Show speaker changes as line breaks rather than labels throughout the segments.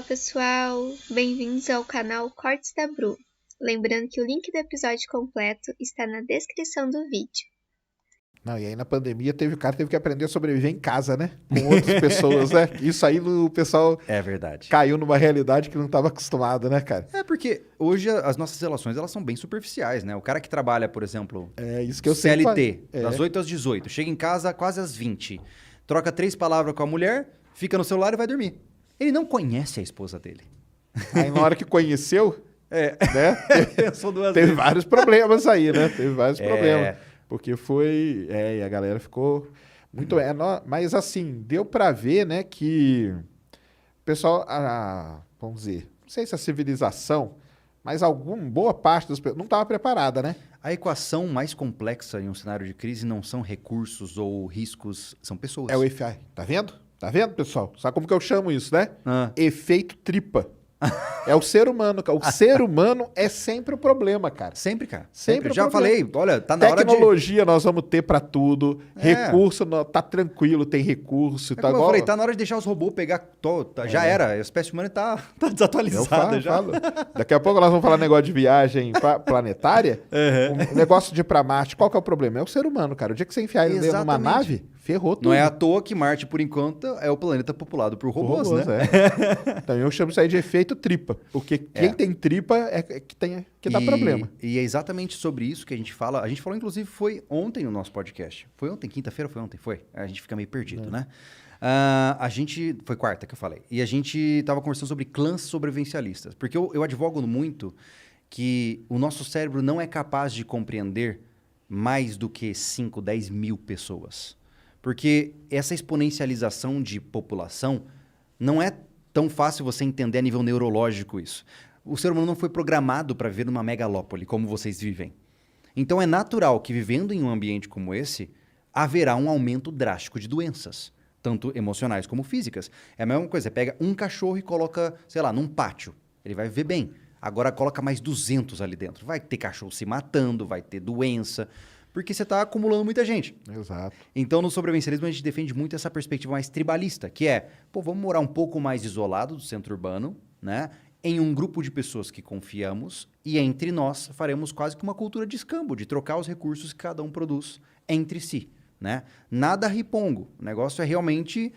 Fala pessoal, bem-vindos ao canal Cortes da Bru. Lembrando que o link do episódio completo está na descrição do vídeo.
Não, e aí na pandemia o cara teve que aprender a sobreviver em casa, né? Com outras pessoas, né? Isso aí o pessoal
É verdade.
caiu numa realidade que não estava acostumado, né, cara?
É porque hoje as nossas relações elas são bem superficiais, né? O cara que trabalha, por exemplo,
É isso que eu sempre
CLT,
falo.
das 8 às 18, chega em casa quase às 20, troca 3 palavras com a mulher, fica no celular e vai dormir. Ele não conhece a esposa dele.
Aí na hora que conheceu, né?
Pensou duas
Teve
vezes.
vários problemas aí, né? Teve vários
É.
problemas. Porque foi... e a galera ficou muito... mas assim, deu pra ver, né, que o pessoal, vamos dizer, não sei se a civilização, mas boa parte das pessoas não estava preparada, né?
A equação mais complexa em um cenário de crise não são recursos ou riscos, são pessoas.
É o EFI. Tá vendo? Tá vendo, pessoal? Sabe como que eu chamo isso, né?
Ah.
Efeito tripa. É o ser humano, cara. O ser humano é sempre o problema, cara.
Sempre, cara.
Sempre o
Já
problema.
falei, olha, tá na hora de...
Tecnologia nós vamos ter pra tudo.
É.
Recurso, tá tranquilo, tem recurso.
Como eu falei, tá na hora de deixar os robôs pegar... Já era, a espécie humana tá desatualizada já.
Falo. Daqui a pouco nós vamos falar negócio de viagem planetária. O negócio de ir pra Marte. Qual que é o problema? É o ser humano, cara. O dia que você enfiar ele dentro de uma nave, ferrou tudo.
Não é à toa que Marte, por enquanto, é o planeta populado por robôs, né?
Então eu chamo isso aí de efeito tripa. Porque quem tem tripa é que dá problema.
E é exatamente sobre isso que a gente fala. A gente falou, inclusive, foi ontem no nosso podcast. Foi ontem? Quinta-feira? Foi ontem? Foi. A gente fica meio perdido, né? Foi quarta que eu falei. E a gente tava conversando sobre clãs sobrevivencialistas. Porque eu advogo muito que o nosso cérebro não é capaz de compreender mais do que 5, 10 mil pessoas. Porque essa exponencialização de população não é tão fácil você entender a nível neurológico isso. O ser humano não foi programado para viver numa megalópole como vocês vivem. Então é natural que vivendo em um ambiente como esse, haverá um aumento drástico de doenças, tanto emocionais como físicas. É a mesma coisa, você pega um cachorro e coloca, sei lá, num pátio, ele vai viver bem. Agora coloca mais 200 ali dentro. Vai ter cachorro se matando, vai ter doença, porque você está acumulando muita gente.
Exato.
Então, no sobrevivencialismo, a gente defende muito essa perspectiva mais tribalista, que é, vamos morar um pouco mais isolado do centro urbano, né? Em um grupo de pessoas que confiamos e entre nós faremos quase que uma cultura de escambo, de trocar os recursos que cada um produz entre si, né? Nada ripongo. O negócio é realmente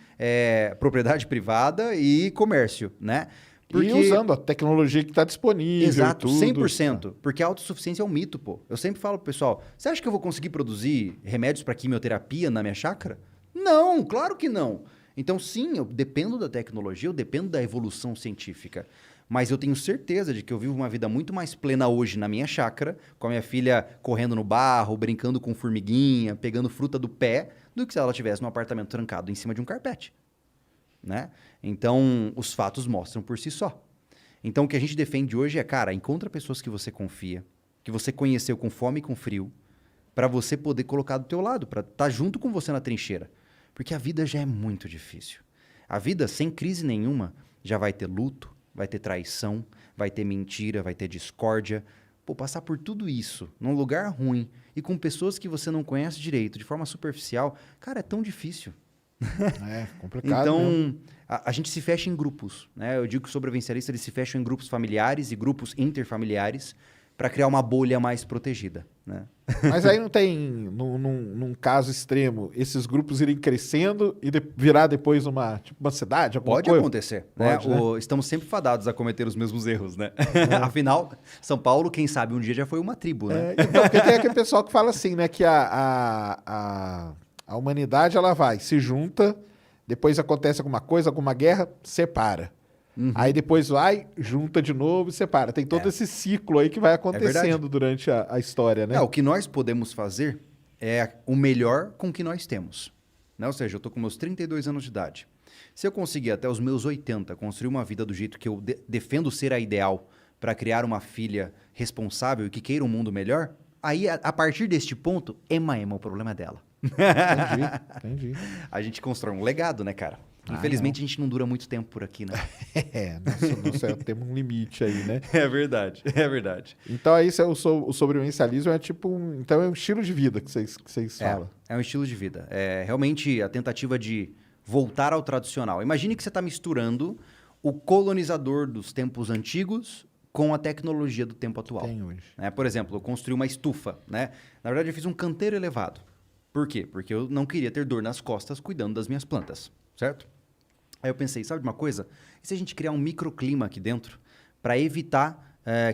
propriedade privada e comércio, né?
E usando a tecnologia que está disponível.
Exato,
tudo.
100%. Porque a autossuficiência é um mito, pô. Eu sempre falo pro pessoal, você acha que eu vou conseguir produzir remédios para quimioterapia na minha chácara? Não, claro que não. Então, sim, eu dependo da tecnologia, eu dependo da evolução científica. Mas eu tenho certeza de que eu vivo uma vida muito mais plena hoje na minha chácara, com a minha filha correndo no barro, brincando com formiguinha, pegando fruta do pé, do que se ela estivesse num apartamento trancado em cima de um carpete. Né? Então, os fatos mostram por si só. Então, o que a gente defende hoje é, cara, encontra pessoas que você confia, que você conheceu com fome e com frio, para você poder colocar do teu lado, para estar junto com você na trincheira. Porque a vida já é muito difícil. A vida, sem crise nenhuma, já vai ter luto, vai ter traição, vai ter mentira, vai ter discórdia. Pô, passar por tudo isso, num lugar ruim, e com pessoas que você não conhece direito, de forma superficial, cara, é tão difícil.
É complicado.
Então, a gente se fecha em grupos, né? Eu digo que os sobrevivencialistas eles se fecham em grupos familiares e grupos interfamiliares para criar uma bolha mais protegida, né?
Mas aí não tem, num caso extremo, esses grupos irem crescendo e virar depois uma cidade?
Pode
coisa?
acontecer.
Pode,
né?
né?
Estamos sempre fadados a cometer os mesmos erros, né? Afinal, São Paulo, quem sabe, um dia já foi uma tribo, né?
Então, porque tem aquele pessoal que fala assim, né? Que a humanidade, ela se junta, depois acontece alguma coisa, alguma guerra, separa. Aí depois junta de novo e separa. Tem todo esse ciclo aí que vai acontecendo durante a história, né?
O que nós podemos fazer é o melhor com o que nós temos. Né? Ou seja, eu estou com meus 32 anos de idade. Se eu conseguir até os meus 80 construir uma vida do jeito que eu defendo ser a ideal para criar uma filha responsável e que queira um mundo melhor, aí a partir deste ponto, ema, o problema é dela.
Entendi.
A gente constrói um legado, né, cara? Infelizmente, a gente não dura muito tempo por aqui, né?
Temos um limite aí, né?
É verdade, é verdade.
Então, aí o sobrevivencialismo é tipo então é um estilo de vida que vocês falam.
É um estilo de vida. É realmente a tentativa de voltar ao tradicional. Imagine que você está misturando o colonizador dos tempos antigos com a tecnologia do tempo atual.
Tem hoje.
Por exemplo, eu construí uma estufa, né? Na verdade, eu fiz um canteiro elevado. Por quê? Porque eu não queria ter dor nas costas cuidando das minhas plantas, certo? Aí eu pensei, sabe de uma coisa? E se a gente criar um microclima aqui dentro para evitar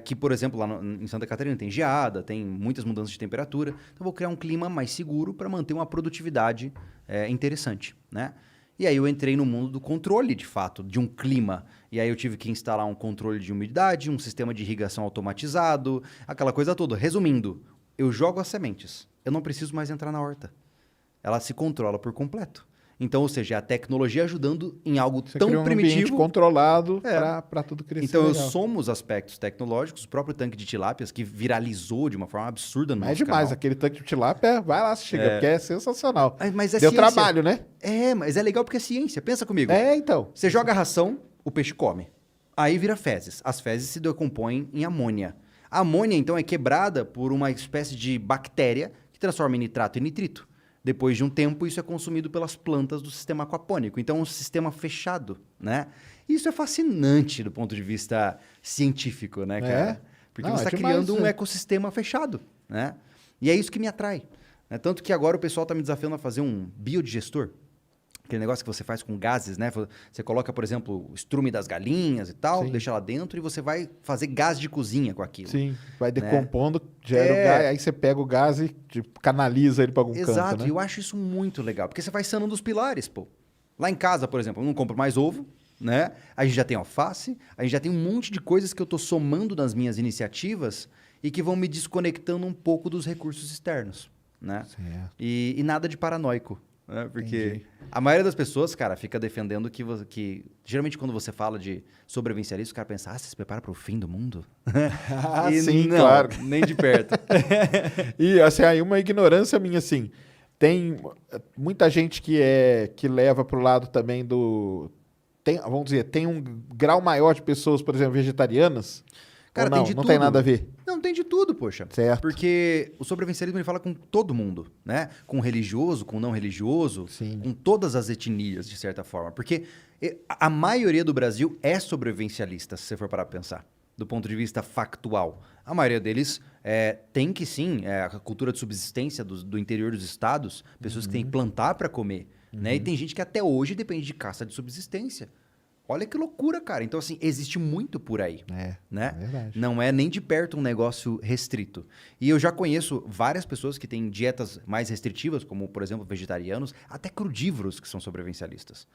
que, por exemplo, lá em Santa Catarina tem geada, tem muitas mudanças de temperatura, então eu vou criar um clima mais seguro para manter uma produtividade interessante, né? E aí eu entrei no mundo do controle, de fato, de um clima. E aí eu tive que instalar um controle de umidade, um sistema de irrigação automatizado, aquela coisa toda. Resumindo, eu jogo as sementes. Eu não preciso mais entrar na horta. Ela se controla por completo. Então, ou seja, a tecnologia ajudando em algo
Você
tão
cria um
primitivo.
ambiente controlado para tudo crescer.
Então, eu
legal.
somo os aspectos tecnológicos, o próprio tanque de tilápias, que viralizou de uma forma absurda no
É
nosso
demais,
canal.
aquele tanque de tilápia, vai lá, chega, porque é sensacional.
Mas é
Deu
ciência.
trabalho, né?
Mas é legal porque é ciência. Pensa comigo.
Então.
Você joga ração, o peixe come. Aí vira fezes. As fezes se decompõem em amônia. A amônia, então, é quebrada por uma espécie de bactéria que transforma em nitrato e nitrito. Depois de um tempo, isso é consumido pelas plantas do sistema aquapônico. Então, é um sistema fechado, né? Isso é fascinante do ponto de vista científico, né, cara? Porque
Não,
você está
demais,
criando um
né?
ecossistema fechado, né? E é isso que me atrai. Né? Tanto que agora o pessoal está me desafiando a fazer um biodigestor. Aquele negócio que você faz com gases, né? Você coloca, por exemplo, o estrume das galinhas e tal,
Sim.
deixa lá dentro e você vai fazer gás de cozinha com aquilo.
Sim, vai decompondo, gera o
É.
gás, aí você pega o gás e tipo, canaliza ele para algum
Exato,
canto,
e
né?
eu acho isso muito legal, porque você vai sanando os pilares, pô. Lá em casa, por exemplo, eu não compro mais ovo, né? A gente já tem alface, a gente já tem um monte de coisas que eu tô somando nas minhas iniciativas e que vão me desconectando um pouco dos recursos externos, né?
Certo.
E nada de paranoico, né? Porque
Entendi.
a maioria das pessoas, cara, fica defendendo que geralmente quando você fala de sobrevivencialismo, o cara pensa, você se prepara para o fim do mundo?
Ah,
E
sim,
não,
claro.
nem de perto.
E assim, aí uma ignorância minha, assim, tem muita gente que leva pro lado também vamos dizer, tem um grau maior de pessoas, por exemplo, vegetarianas?
Cara,
ou não?
tem de
Não
tudo.
tem nada a ver.
Não, tem de tudo, poxa.
Certo.
Porque o sobrevivencialismo ele fala com todo mundo, né? Com o religioso, com o não religioso,
Sim.
com todas as etnias, de certa forma. Porque a maioria do Brasil é sobrevivencialista, se você for parar pra pensar, do ponto de vista factual. A maioria deles tem que sim, a cultura de subsistência do interior dos estados, pessoas que têm que plantar para comer, né? E tem gente que até hoje depende de caça de subsistência. Olha que loucura, cara. Então, assim, existe muito por aí, né?
É verdade.
Não é nem de perto um negócio restrito. E eu já conheço várias pessoas que têm dietas mais restritivas, como, por exemplo, vegetarianos, até crudívoros que são sobrevivencialistas.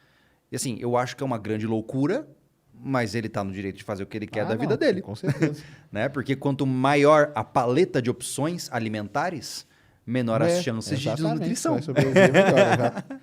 E assim, eu acho que é uma grande loucura, mas ele tá no direito de fazer o que ele quer da vida dele.
Com certeza.
Né? Porque quanto maior a paleta de opções alimentares, menor as chances de
exatamente,
desnutrição.
vai sobreviver melhor, exato.